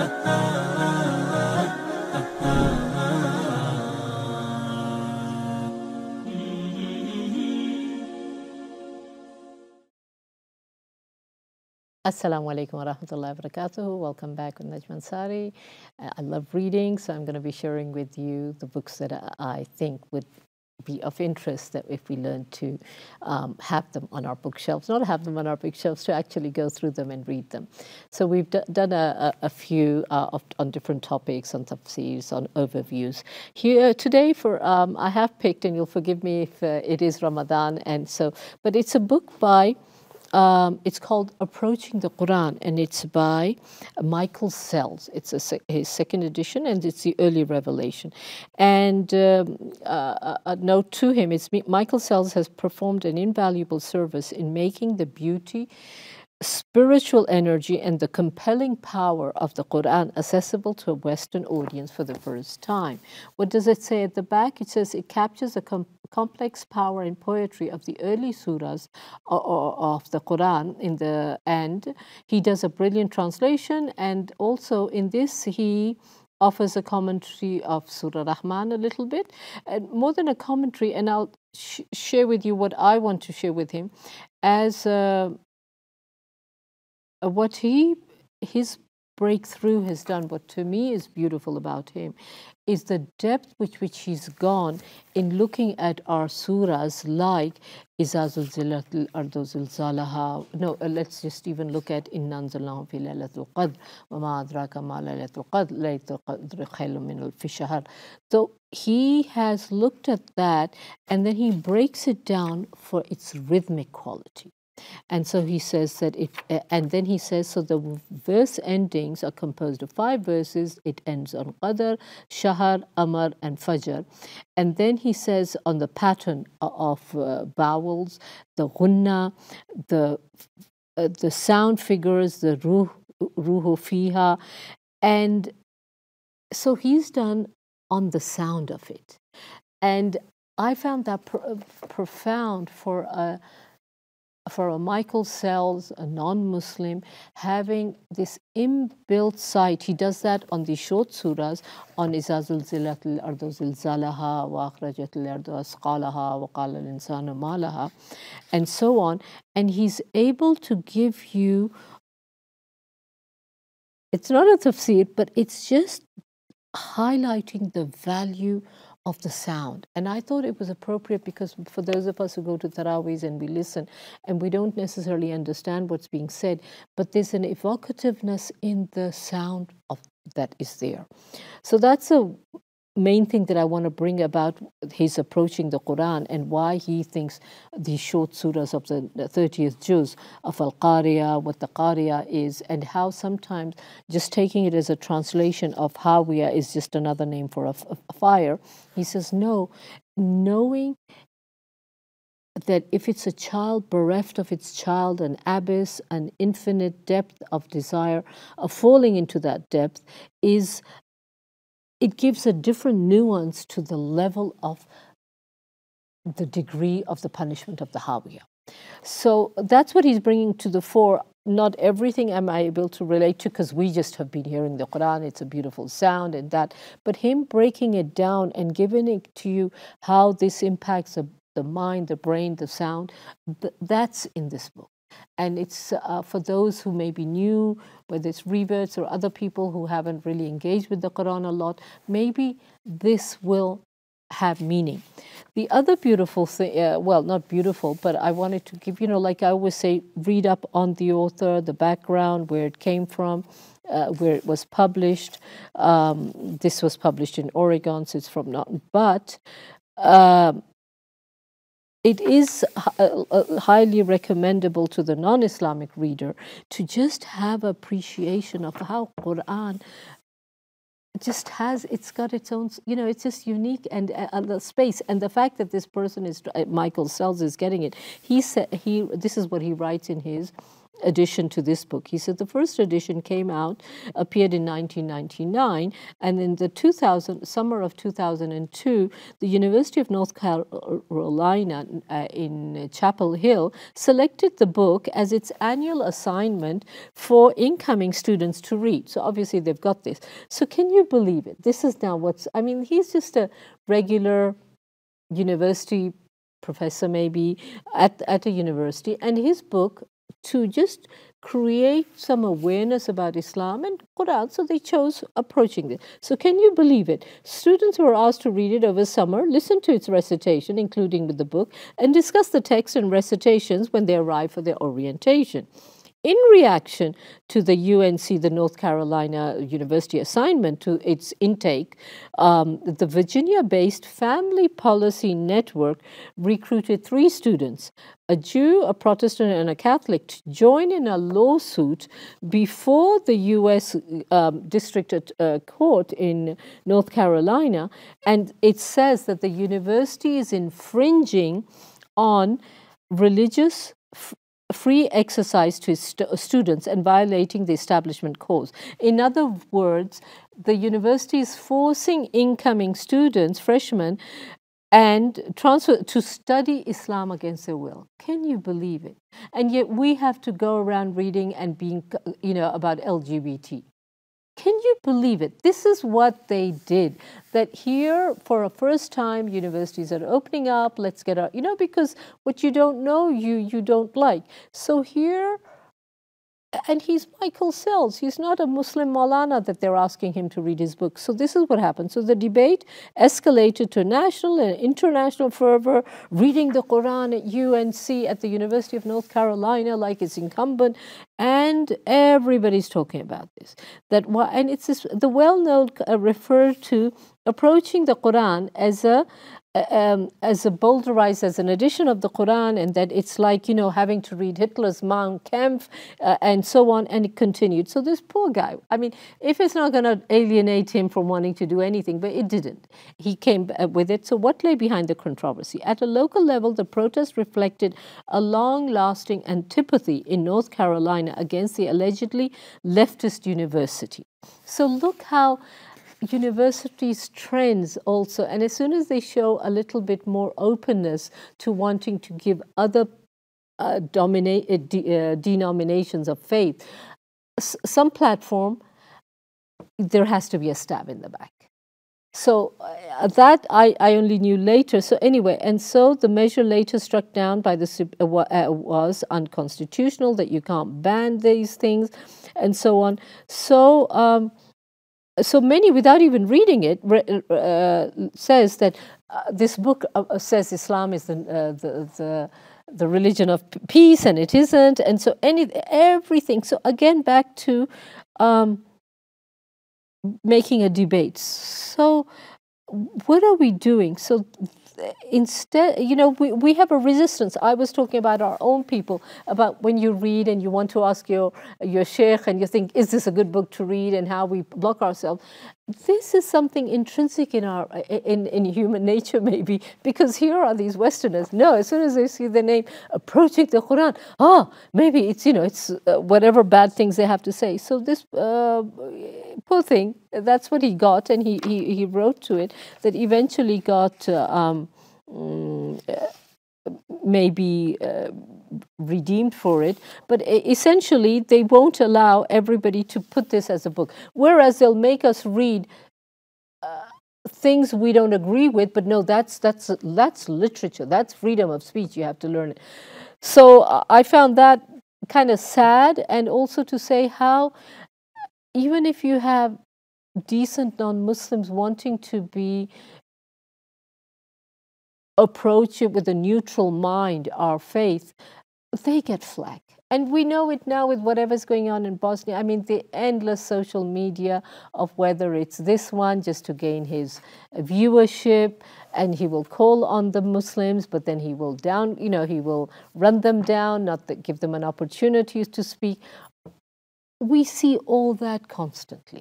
Assalamu alaikum wa rahmatullahi wa barakatuh. Welcome back with Najman Sari. I love reading, so I'm going to be sharing with you the books that I think would be of interest, that if we learn to have them on our bookshelves, not have them on our bookshelves, to actually go through them and read them. So we've done a few on different topics, on tafsirs, on overviews. Here today, I have picked, and you'll forgive me if it is Ramadan, but it's a book by. It's called Approaching the Qur'an, and it's by MSells. It's his second edition, and it's the early revelation. And a note to him, MSells has performed an invaluable service in making the beauty, spiritual energy, and the compelling power of the Qur'an accessible to a Western audience for the first time. What does it say at the back? It says it captures the complex power and poetry of the early surahs of the Qur'an in the end. He does a brilliant translation, and also in this he offers a commentary of Surah Rahman a little bit, and more than a commentary, and I'll share with you what I want to share with him as what his breakthrough has done. What to me is beautiful about him is the depth with which he's gone in looking at our surahs, like Iza zulzilatil ardu zilzalaha. No, let's just even look at Inna anzalnahu fi laylatil qadr wa ma adraka ma laylatul qadr laylatul qadri khayrun min alfi shahr. So he has looked at that, and then he breaks it down for its rhythmic quality. And so he says that so the verse endings are composed of 5 verses. It ends on Qadr, Shahr, Amar, and Fajr. And then he says on the pattern of vowels, the gunna, the sound figures, the ruhu fiha. And so he's done on the sound of it. And I found that profound for a MSells, a non-Muslim, having this inbuilt sight. He does that on the short surahs, on Iza zulzilatil ardu zilzalaha wa akhrajatil ardu asqalaha wa qala al-insanu ma laha, and so on. And he's able to give you, it's not a tafsir, but it's just highlighting the value of the sound. And I thought it was appropriate because for those of us who go to Taraweehs and we listen and we don't necessarily understand what's being said, but there's an evocativeness in the sound of that is there. So that's a main thing that I want to bring about his approaching the Qur'an, and why he thinks these short surahs of the 30th juz of Al-Qariya, what the Qariya is, and how sometimes just taking it as a translation of Hawiya is just another name for a fire. He says, no, knowing that if it's a child bereft of its child, an abyss, an infinite depth of desire, of falling into that depth, it gives a different nuance to the level of the degree of the punishment of the Hawiya. So that's what he's bringing to the fore. Not everything am I able to relate to, because we just have been hearing the Qur'an, it's a beautiful sound and that, but him breaking it down and giving it to you how this impacts the mind, the brain, the sound, that's in this book. And it's for those who may be new, whether it's reverts or other people who haven't really engaged with the Qur'an a lot, maybe this will have meaning. The other beautiful thing, well, not beautiful, but I wanted to give, like I always say, read up on the author, the background, where it came from, where it was published. This was published in Oregon, so it's from not, but it is highly recommendable to the non-Islamic reader to just have appreciation of how Qur'an just has, it's got its own, it's just unique, and the space, and the fact that this person is, MSells is getting it. He said, this is what he writes in his, addition to this book. He said the first edition appeared in 1999, and in the summer of 2002, the University of North Carolina in Chapel Hill selected the book as its annual assignment for incoming students to read. So obviously they've got this. So can you believe it? This is now he's just a regular university professor, maybe at a university, and his book to just create some awareness about Islam and Qur'an, so they chose approaching this. So can you believe it? Students were asked to read it over summer, listen to its recitation, including with the book, and discuss the text and recitations when they arrive for their orientation. In reaction to the UNC, the North Carolina University assignment to its intake, the Virginia-based Family Policy Network recruited 3 students, a Jew, a Protestant, and a Catholic, to join in a lawsuit before the U.S. District Court in North Carolina. And it says that the university is infringing on religious free exercise to students and violating the establishment cause. In other words, the university is forcing incoming students, freshmen, and transfer to study Islam against their will. Can you believe it? And yet we have to go around reading and being, about LGBT. Can you believe it? This is what they did. That here, for a first time, universities are opening up. Let's get out, because what you don't know, you don't like. So here, and he's Michael Sells. He's not a Muslim Maulana that they're asking him to read his book. So this is what happened. So the debate escalated to national and international fervor, reading the Qur'an at UNC, at the University of North Carolina, like it's incumbent, and everybody's talking about this. And it's the well-known referred to approaching the Qur'an as a bowdlerized, as an edition of the Qur'an, and that it's like, having to read Hitler's Mein Kampf and so on, and it continued. So this poor guy, if it's not going to alienate him from wanting to do anything, but it didn't. He came with it. So what lay behind the controversy? At a local level, the protest reflected a long-lasting antipathy in North Carolina against the allegedly leftist university. So look how universities' trends also, and as soon as they show a little bit more openness to wanting to give other denominations of faith some platform, there has to be a stab in the back. So that I only knew later. So anyway, and so the measure later struck down by was unconstitutional, that you can't ban these things and so on. So many, without even reading it, says that this book says Islam is the religion of peace, and it isn't. And so everything. So again, back to making a debate. So what are we doing? So instead, we have a resistance. I was talking about our own people, about when you read and you want to ask your sheikh and you think, is this a good book to read, and how we block ourselves. This is something intrinsic in human nature, maybe, because here are these Westerners. No, as soon as they see the name approaching the Quran, maybe it's whatever bad things they have to say. So this poor thing, that's what he got, and he wrote to it, that eventually got maybe redeemed for it, but essentially they won't allow everybody to put this as a book, whereas they'll make us read things we don't agree with, but no, that's literature, that's freedom of speech, you have to learn it. So I found that kind of sad, and also to say how even if you have decent non-Muslims wanting to approach it with a neutral mind, our faith, they get flack. And we know it now with whatever's going on in Bosnia. The endless social media of whether it's this one just to gain his viewership, and he will call on the Muslims, but then he will he will run them down, not give them an opportunity to speak. We see all that constantly.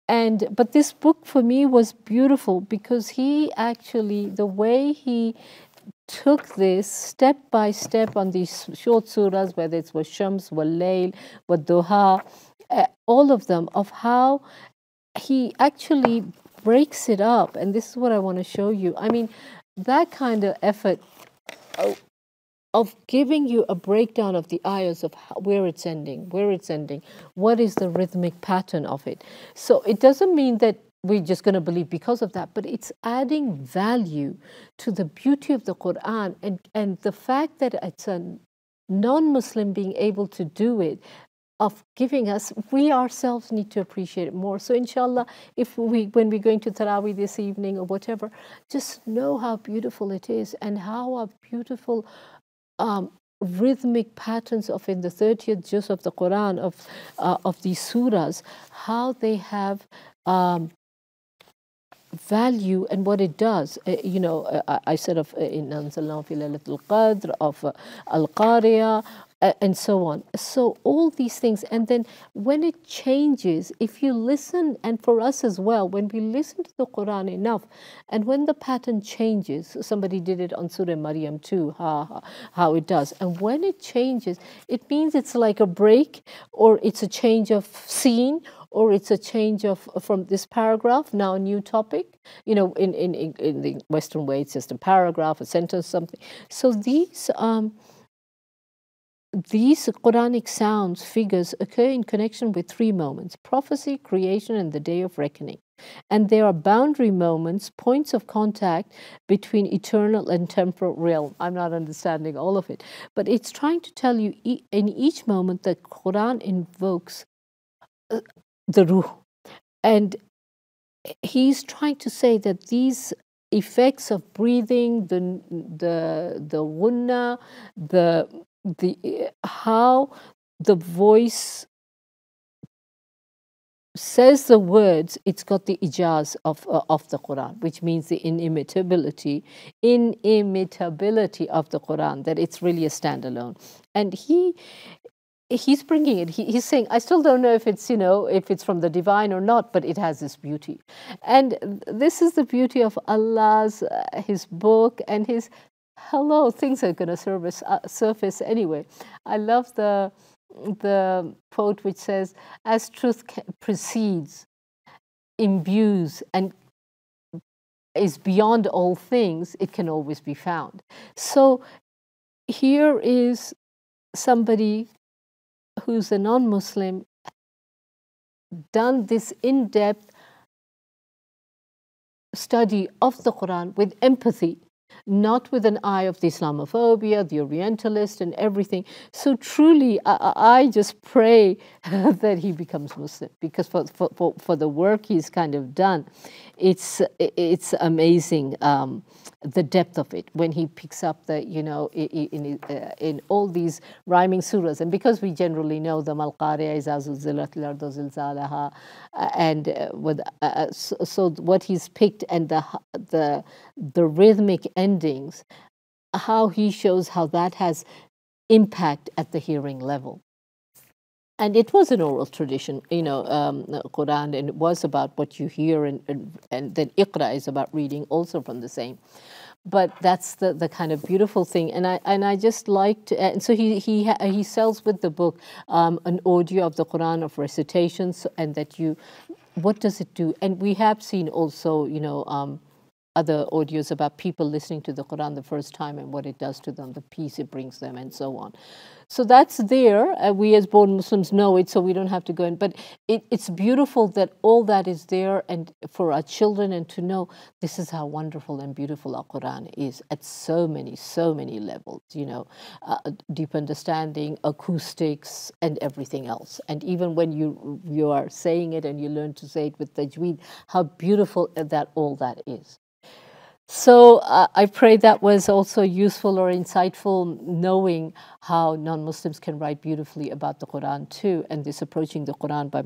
But this book for me was beautiful, because he actually, the way he took this step by step on these short surahs, whether it's was Shams, was Layl, was Duha, all of them, of how he actually breaks it up. And this is what I want to show you. I mean, that kind of effort of giving you a breakdown of the ayahs of where it's ending, what is the rhythmic pattern of it. So it doesn't mean that we're just going to believe because of that, but it's adding value to the beauty of the Qur'an, and the fact that it's a non-Muslim being able to do it, of giving us, we ourselves need to appreciate it more. So inshallah, if we, when we're going to Taraweeh this evening or whatever, just know how beautiful it is, and how a beautiful rhythmic patterns of in the 30th juz of the Quran, of these surahs, how they have value and what it does. I said of in Anzalnahu fi Laylatul Qadr, of Al-Qariya, and so on. So all these things, and then when it changes, if you listen, and for us as well, when we listen to the Quran enough, and when the pattern changes, somebody did it on Surah Maryam too, how it does, and when it changes, it means it's like a break, or it's a change of scene, or it's a change of from this paragraph, now a new topic. In the Western way, it's just a paragraph, a sentence, something. So these Quranic sounds, figures, occur in connection with three moments: prophecy, creation, and the day of reckoning. And there are boundary moments, points of contact between eternal and temporal realm. I'm not understanding all of it, but it's trying to tell you in each moment the Quran invokes the ruh. And he's trying to say that these effects of breathing, the gunna, the how the voice says the words, it's got the ijaz of the Quran, which means the inimitability of the Quran, that it's really a standalone. And he's bringing it. He's saying, I still don't know if it's from the divine or not, but it has this beauty. And this is the beauty of Allah's, his book, and his things are going to surface anyway. I love the quote which says, as truth precedes, imbues, and is beyond all things, it can always be found. So here is somebody who's a non-Muslim done this in-depth study of the Quran with empathy, not with an eye of the Islamophobia, the Orientalist, and everything. So truly, I just pray that he becomes Muslim, because for the work he's kind of done, it's amazing, the depth of it when he picks up the in all these rhyming surahs. And because we generally know them, Al-Qariya, Iza Zulzilat al-Ardu Zilzalaha, and so what he's picked, and the rhythmic endings, how he shows how that has impact at the hearing level. And it was an oral tradition, Quran, and it was about what you hear, and then Iqra is about reading also from the same. But that's the kind of beautiful thing, and I just liked, and so he sells with the book an audio of the Quran of recitations, and that what does it do? And we have seen also, other audios about people listening to the Quran the first time and what it does to them, the peace it brings them, and so on. So that's there. We as born Muslims know it, so we don't have to go in. But it's beautiful that all that is there, and for our children, and to know this is how wonderful and beautiful our Quran is at so many levels, deep understanding, acoustics, and everything else. And even when you are saying it and you learn to say it with tajweed, how beautiful that all that is. So I pray that was also useful or insightful, knowing how non-Muslims can write beautifully about the Quran too. And this Approaching the Quran by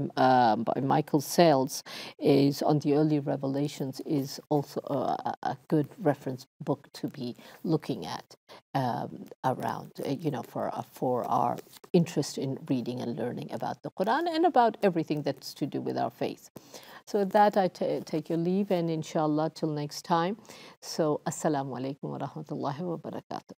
MSells is on the early revelations, is also a good reference book to be looking at around, for our interest in reading and learning about the Quran and about everything that's to do with our faith. So with that, I take your leave, and inshallah till next time. So assalamu alaikum wa rahmatullahi wa barakatuh.